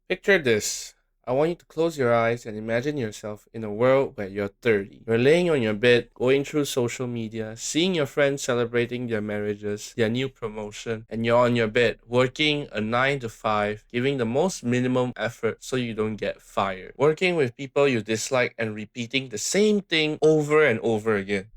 Picture this. I want you to close your eyes and imagine yourself in a world where you're 30. You're laying on your bed, going through social media, seeing your friends celebrating their marriages, their new promotion, and you're on your bed, working a 9 to 5, giving the most minimum effort so you don't get fired. Working with people you dislike and repeating the same thing over and over again.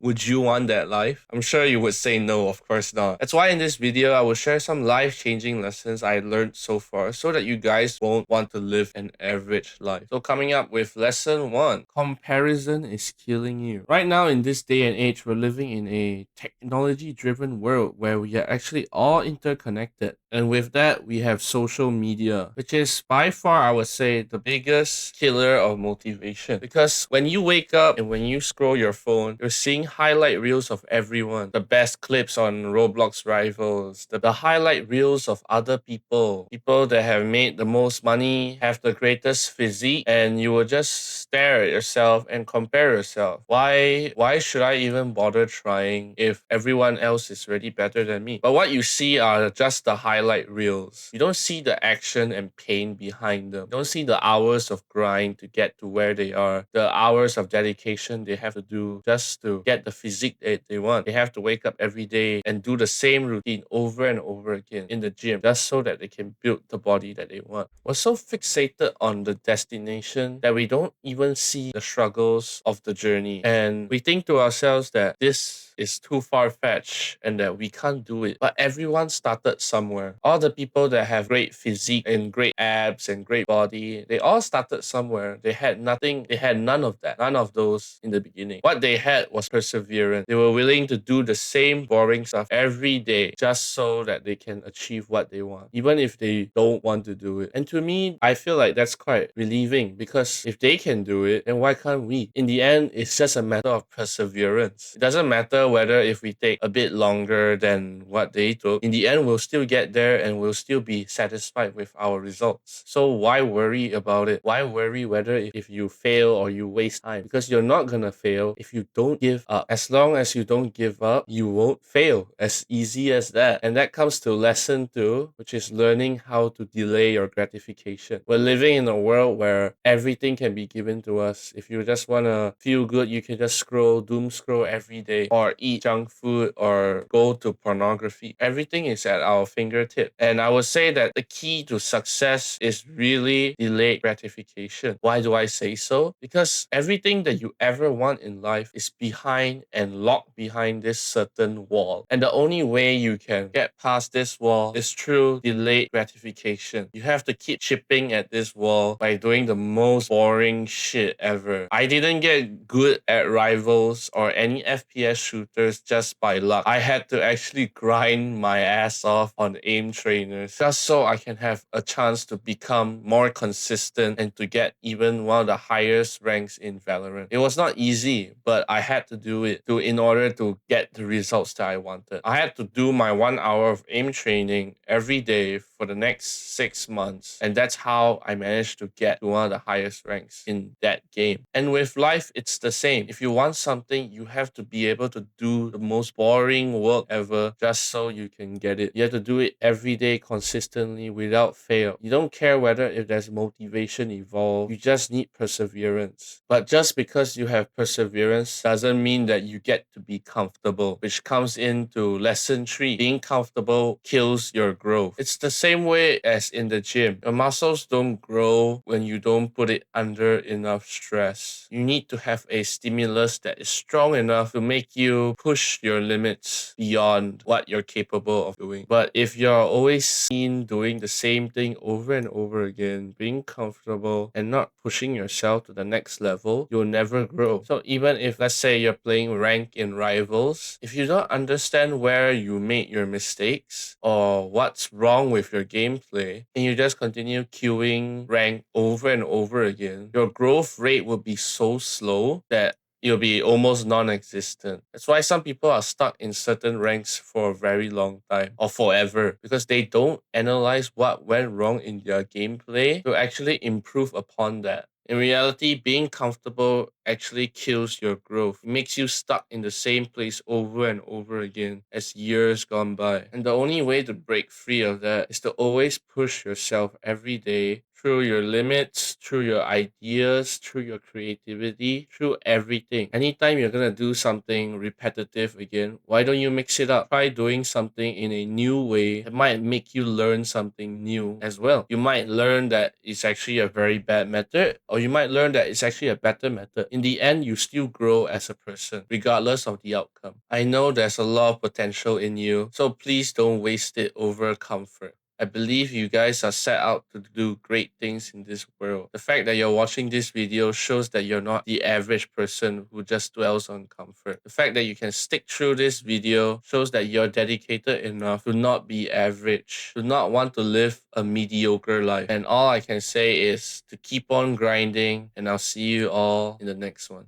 Would you want that life? I'm sure you would say no, of course not. That's why in this video, I will share some life changing lessons I learned so far so that you guys won't want to live an average life. So, coming up with lesson one, comparison is killing you. Right now, in this day and age, we're living in a technology driven world where we are actually all interconnected. And with that, we have social media, which is by far, I would say, the biggest killer of motivation. Because when you wake up and when you scroll your phone, you're seeing highlight reels of everyone, the best clips on Roblox rivals, the highlight reels of other people that have made the most money, have the greatest physique, and you will just stare at yourself and compare yourself. Why should I even bother trying if everyone else is already better than me? But what you see are just the highlight reels. You don't see the action and pain behind them. You don't see the hours of grind to get to where they are, the hours of dedication they have to do just to get the physique that they want. They have to wake up every day and do the same routine over and over again in the gym just so that they can build the body that they want. We're so fixated on the destination that we don't even see the struggles of the journey. And we think to ourselves that this is too far fetched and that we can't do it. But everyone started somewhere. All the people that have great physique and great abs and great body, they all started somewhere. They had nothing, they had none of that, none of those in the beginning. What they had was perseverance. They were willing to do the same boring stuff every day just so that they can achieve what they want, even if they don't want to do it. And to me, I feel like that's quite relieving because if they can do it, then why can't we? In the end, it's just a matter of perseverance. It doesn't matter whether if we take a bit longer than what they took. In the end, we'll still get there and we'll still be satisfied with our results. So why worry about it? Why worry whether if you fail or you waste time? Because you're not gonna fail if you don't give up. As long as you don't give up, you won't fail. As easy as that. And that comes to lesson two, which is learning how to delay your gratification. We're living in a world where everything can be given to us. If you just wanna feel good, you can just doom scroll every day, or eat junk food, or go to pornography. Everything is at our fingertip. And I would say that the key to success is really delayed gratification. Why do I say so? Because everything that you ever want in life is behind and locked behind this certain wall. And the only way you can get past this wall is through delayed gratification. You have to keep chipping at this wall by doing the most boring shit ever. I didn't get good at rivals or any FPS shooters just by luck. I had to actually grind my ass off on aim trainers just so I can have a chance to become more consistent and to get even one of the highest ranks in Valorant. It was not easy, but I had to do it in order to get the results that I wanted. I had to do my 1 hour of aim training every day for the next 6 months, and that's how I managed to get to one of the highest ranks in that game. And with life, it's the same. If you want something, you have to be able to do the most boring work ever just so you can get it. You have to do it every day consistently without fail. You don't care whether if there's motivation involved, you just need perseverance. But just because you have perseverance doesn't mean that you get to be comfortable, which comes into lesson three. Being comfortable kills your growth. It's the same way as in the gym. Your muscles don't grow when you don't put it under enough stress. You need to have a stimulus that is strong enough to make you push your limits beyond what you're capable of doing. But if you're always seen doing the same thing over and over again, being comfortable and not pushing yourself to the next level, you'll never grow. So even if, let's say, you're playing rank in rivals, if you don't understand where you made your mistakes or what's wrong with your gameplay, and you just continue queuing rank over and over again, your growth rate will be so slow that it'll be almost non-existent. That's why some people are stuck in certain ranks for a very long time or forever, because they don't analyze what went wrong in their gameplay to actually improve upon that. In reality, being comfortable actually kills your growth. It makes you stuck in the same place over and over again as years gone by. And the only way to break free of that is to always push yourself every day through your limits, through your ideas, through your creativity, through everything. Anytime you're gonna do something repetitive again, why don't you mix it up? Try doing something in a new way that might make you learn something new as well. You might learn that it's actually a very bad method, or you might learn that it's actually a better method. In the end, you still grow as a person, regardless of the outcome. I know there's a lot of potential in you, so please don't waste it over comfort. I believe you guys are set out to do great things in this world. The fact that you're watching this video shows that you're not the average person who just dwells on comfort. The fact that you can stick through this video shows that you're dedicated enough to not be average, to not want to live a mediocre life. And all I can say is to keep on grinding, and I'll see you all in the next one.